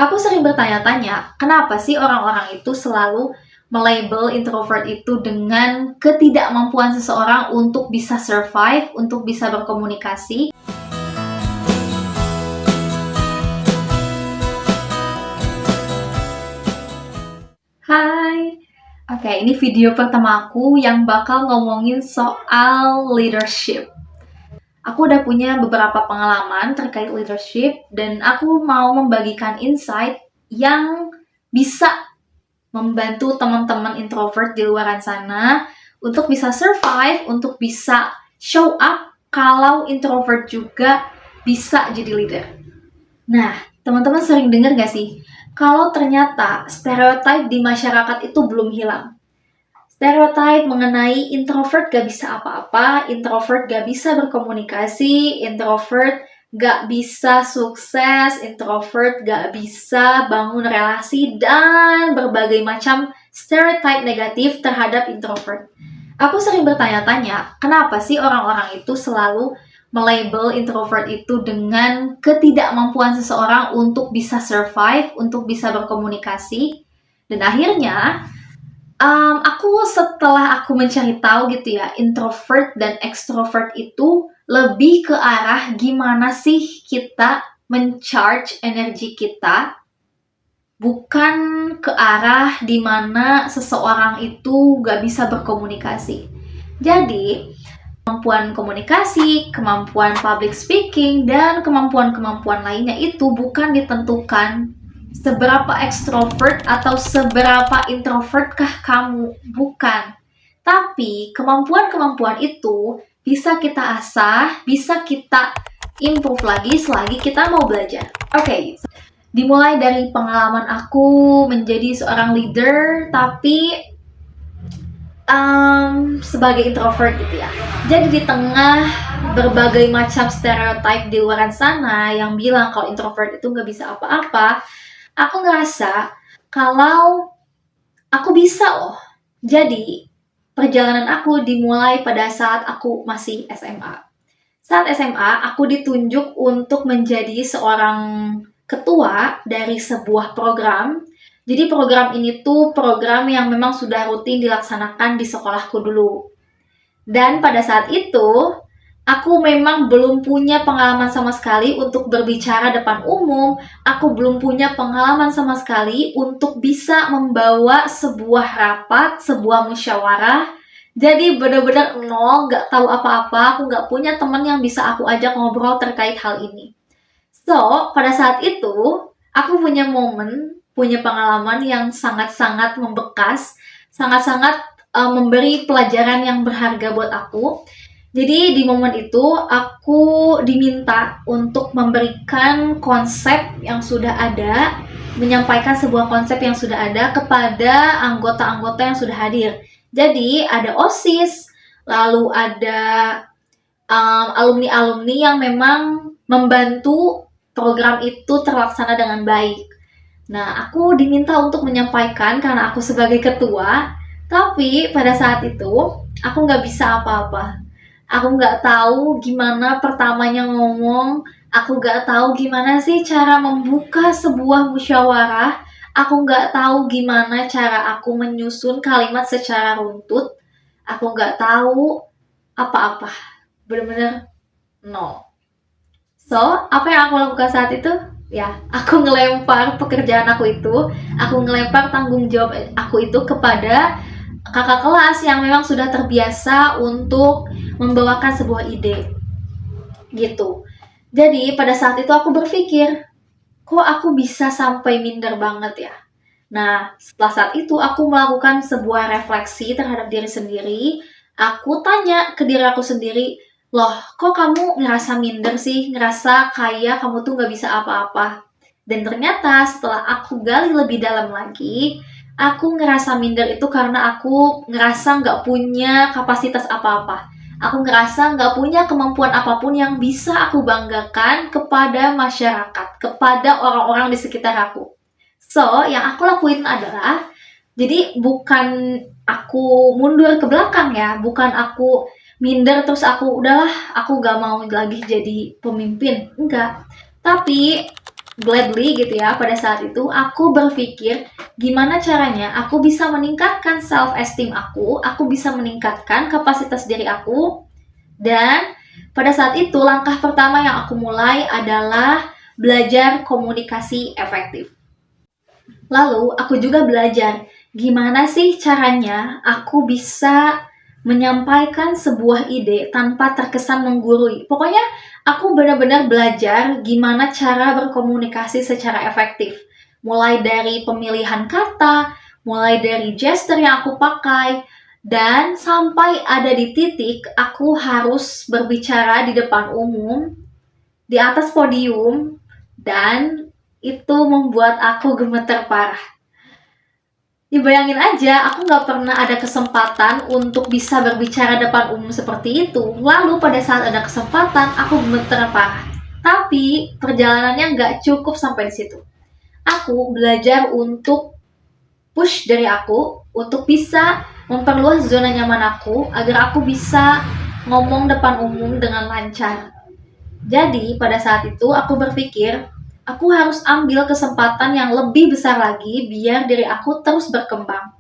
Aku sering bertanya-tanya, kenapa sih orang-orang itu selalu melabel introvert itu dengan ketidakmampuan seseorang untuk bisa survive, untuk bisa berkomunikasi. Hai, oke, ini video pertama aku yang bakal ngomongin soal leadership. Aku udah punya beberapa pengalaman terkait leadership dan aku mau membagikan insight yang bisa membantu teman-teman introvert di luar sana untuk bisa survive, untuk bisa show up kalau introvert juga bisa jadi leader. Nah, teman-teman sering dengar gak sih kalau ternyata stereotip di masyarakat itu belum hilang? Stereotip mengenai introvert gak bisa apa-apa, introvert gak bisa berkomunikasi, introvert gak bisa sukses, introvert gak bisa bangun relasi, dan berbagai macam stereotip negatif terhadap introvert. Aku sering bertanya-tanya, kenapa sih orang-orang itu selalu melabel introvert itu dengan ketidakmampuan seseorang untuk bisa survive, untuk bisa berkomunikasi. Dan akhirnya, setelah aku mencari tahu gitu ya, introvert dan extrovert itu lebih ke arah gimana sih kita mencharge energi kita, bukan ke arah dimana seseorang itu gak bisa berkomunikasi. Jadi, kemampuan komunikasi, kemampuan public speaking, dan kemampuan-kemampuan lainnya itu bukan ditentukan seberapa ekstrovert atau seberapa introvertkah kamu, bukan. Tapi kemampuan-kemampuan itu bisa kita asah, bisa kita improve lagi selagi kita mau belajar. Oke, dimulai dari pengalaman aku menjadi seorang leader, tapi sebagai introvert gitu ya. Jadi di tengah berbagai macam stereotip di luar sana yang bilang kalau introvert itu nggak bisa apa-apa, aku ngerasa kalau aku bisa loh. Jadi perjalanan aku dimulai pada saat aku masih SMA. Saat SMA, aku ditunjuk untuk menjadi seorang ketua dari sebuah program. Jadi program ini tuh program yang memang sudah rutin dilaksanakan di sekolahku dulu. Dan pada saat itu, aku memang belum punya pengalaman sama sekali untuk berbicara depan umum. Aku belum punya pengalaman sama sekali untuk bisa membawa sebuah rapat, sebuah musyawarah. Jadi benar-benar nol, gak tahu apa-apa. Aku gak punya teman yang bisa aku ajak ngobrol terkait hal ini. So, pada saat itu, aku punya momen, punya pengalaman yang sangat-sangat membekas, sangat-sangat memberi pelajaran yang berharga buat aku. Jadi di momen itu, aku diminta untuk memberikan konsep yang sudah ada, menyampaikan sebuah konsep yang sudah ada kepada anggota-anggota yang sudah hadir. Jadi ada OSIS, lalu ada alumni-alumni yang memang membantu program itu terlaksana dengan baik. Nah, aku diminta untuk menyampaikan karena aku sebagai ketua, tapi pada saat itu aku nggak bisa apa-apa. Aku nggak tahu gimana pertamanya ngomong, aku nggak tahu gimana sih cara membuka sebuah musyawarah, aku nggak tahu gimana cara aku menyusun kalimat secara runtut, aku nggak tahu apa-apa, bener-bener nol. So, apa yang aku lakukan saat itu? Ya, aku ngelempar pekerjaan aku ngelempar tanggung jawab aku itu kepada kakak kelas yang memang sudah terbiasa untuk membawakan sebuah ide. Gitu. Jadi, pada saat itu aku berpikir, kok aku bisa sampai minder banget ya? Nah, setelah saat itu aku melakukan sebuah refleksi terhadap diri sendiri. Aku tanya ke diri aku sendiri, loh, kok kamu ngerasa minder sih? Ngerasa kayak kamu tuh gak bisa apa-apa. Dan ternyata setelah aku gali lebih dalam lagi, aku ngerasa minder itu karena aku ngerasa gak punya kapasitas apa-apa. Aku ngerasa gak punya kemampuan apapun yang bisa aku banggakan kepada masyarakat, kepada orang-orang di sekitar aku. So, yang aku lakuin adalah, jadi bukan aku mundur ke belakang ya, bukan aku minder terus aku udahlah aku gak mau lagi jadi pemimpin, enggak. Tapi gladly gitu ya, pada saat itu aku berpikir gimana caranya aku bisa meningkatkan self esteem aku bisa meningkatkan kapasitas diri aku. Dan pada saat itu langkah pertama yang aku mulai adalah belajar komunikasi efektif. Lalu aku juga belajar gimana sih caranya aku bisa menyampaikan sebuah ide tanpa terkesan menggurui. Pokoknya aku benar-benar belajar gimana cara berkomunikasi secara efektif. Mulai dari pemilihan kata, mulai dari gesture yang aku pakai, dan sampai ada di titik aku harus berbicara di depan umum, di atas podium, dan itu membuat aku gemeter parah. Dibayangin aja, aku nggak pernah ada kesempatan untuk bisa berbicara depan umum seperti itu. Lalu pada saat ada kesempatan, aku gemeter parah. Tapi perjalanannya nggak cukup sampai di situ. Aku belajar untuk push dari aku, untuk bisa memperluas zona nyaman aku, agar aku bisa ngomong depan umum dengan lancar. Jadi pada saat itu aku berpikir, aku harus ambil kesempatan yang lebih besar lagi biar diri aku terus berkembang.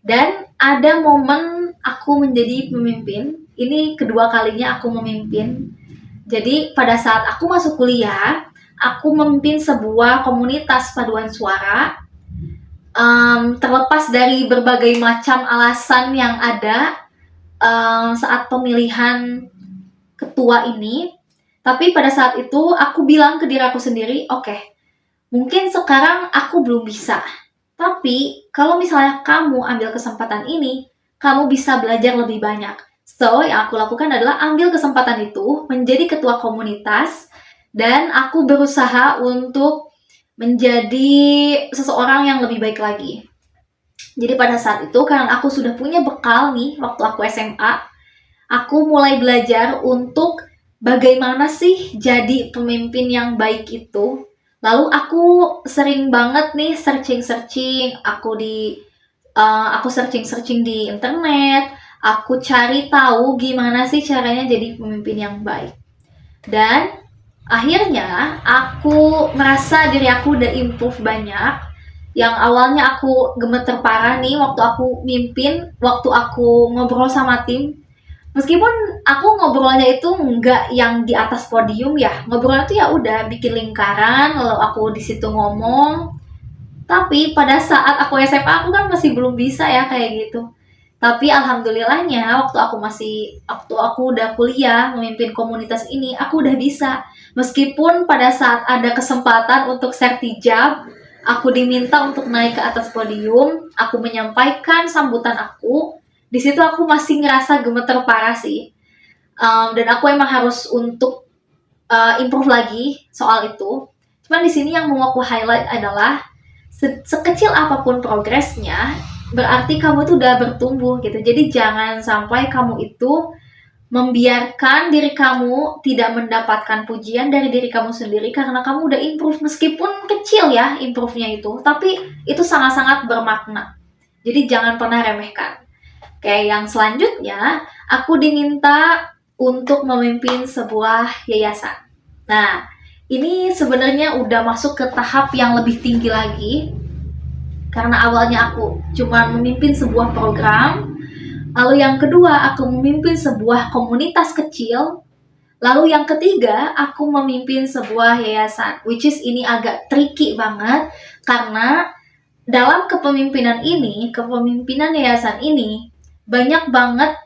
Dan ada momen aku menjadi pemimpin, ini kedua kalinya aku memimpin. Jadi pada saat aku masuk kuliah, aku memimpin sebuah komunitas paduan suara. Terlepas dari berbagai macam alasan yang ada saat pemilihan ketua ini, tapi pada saat itu aku bilang ke diri aku sendiri, oke, mungkin sekarang aku belum bisa. Tapi kalau misalnya kamu ambil kesempatan ini, kamu bisa belajar lebih banyak. So, yang aku lakukan adalah ambil kesempatan itu menjadi ketua komunitas, dan aku berusaha untuk menjadi seseorang yang lebih baik lagi. Jadi pada saat itu, karena aku sudah punya bekal nih waktu aku SMA, aku mulai belajar untuk bagaimana sih jadi pemimpin yang baik itu. Lalu aku sering banget nih searching, aku searching di internet, aku cari tahu gimana sih caranya jadi pemimpin yang baik. Dan akhirnya aku merasa diri aku udah improve banyak. Yang awalnya aku gemeter parah nih waktu aku mimpin, waktu aku ngobrol sama tim. Meskipun aku ngobrolnya itu nggak yang di atas podium ya, ngobrolnya tuh ya udah bikin lingkaran, lalu aku di situ ngomong. Tapi pada saat aku SMA aku kan masih belum bisa ya kayak gitu. Tapi alhamdulillahnya waktu aku udah kuliah memimpin komunitas ini, aku udah bisa. Meskipun pada saat ada kesempatan untuk sertijab, aku diminta untuk naik ke atas podium, aku menyampaikan sambutan aku. Di situ aku masih ngerasa gemeter parah sih. Dan aku emang harus untuk improve lagi soal itu. Cuman di sini yang mau aku highlight adalah sekecil apapun progresnya, berarti kamu tuh udah bertumbuh gitu. Jadi jangan sampai kamu itu membiarkan diri kamu tidak mendapatkan pujian dari diri kamu sendiri karena kamu udah improve, meskipun kecil ya improve-nya itu, tapi itu sangat-sangat bermakna. Jadi jangan pernah remehkan. Kayak yang selanjutnya, aku diminta untuk memimpin sebuah yayasan. Nah, ini sebenarnya udah masuk ke tahap yang lebih tinggi lagi. Karena awalnya aku cuma memimpin sebuah program, lalu yang kedua aku memimpin sebuah komunitas kecil, lalu yang ketiga aku memimpin sebuah yayasan. Which is ini agak tricky banget, karena dalam kepemimpinan yayasan ini, banyak banget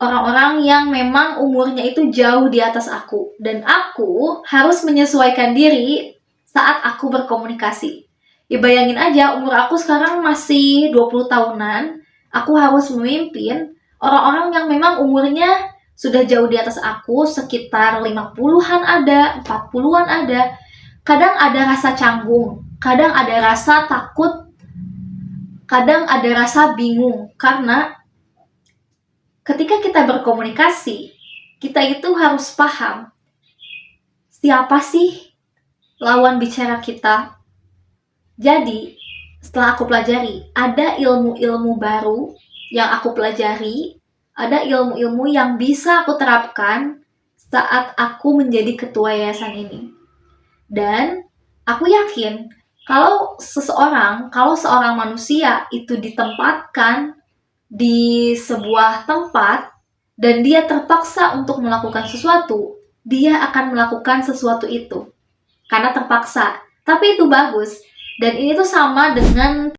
orang-orang yang memang umurnya itu jauh di atas aku. Dan aku harus menyesuaikan diri saat aku berkomunikasi. Ya bayangin aja, umur aku sekarang masih 20 tahunan, aku harus memimpin orang-orang yang memang umurnya sudah jauh di atas aku, sekitar 50-an ada, 40-an ada. Kadang ada rasa canggung, kadang ada rasa takut, kadang ada rasa bingung, karena ketika kita berkomunikasi, kita itu harus paham siapa sih lawan bicara kita. Jadi, setelah aku pelajari, ada ilmu-ilmu baru yang aku pelajari, ada ilmu-ilmu yang bisa aku terapkan saat aku menjadi ketua yayasan ini. Dan aku yakin kalau seorang manusia itu ditempatkan di sebuah tempat dan dia terpaksa untuk melakukan sesuatu, dia akan melakukan sesuatu itu karena terpaksa. Tapi itu bagus. Dan ini tuh sama dengan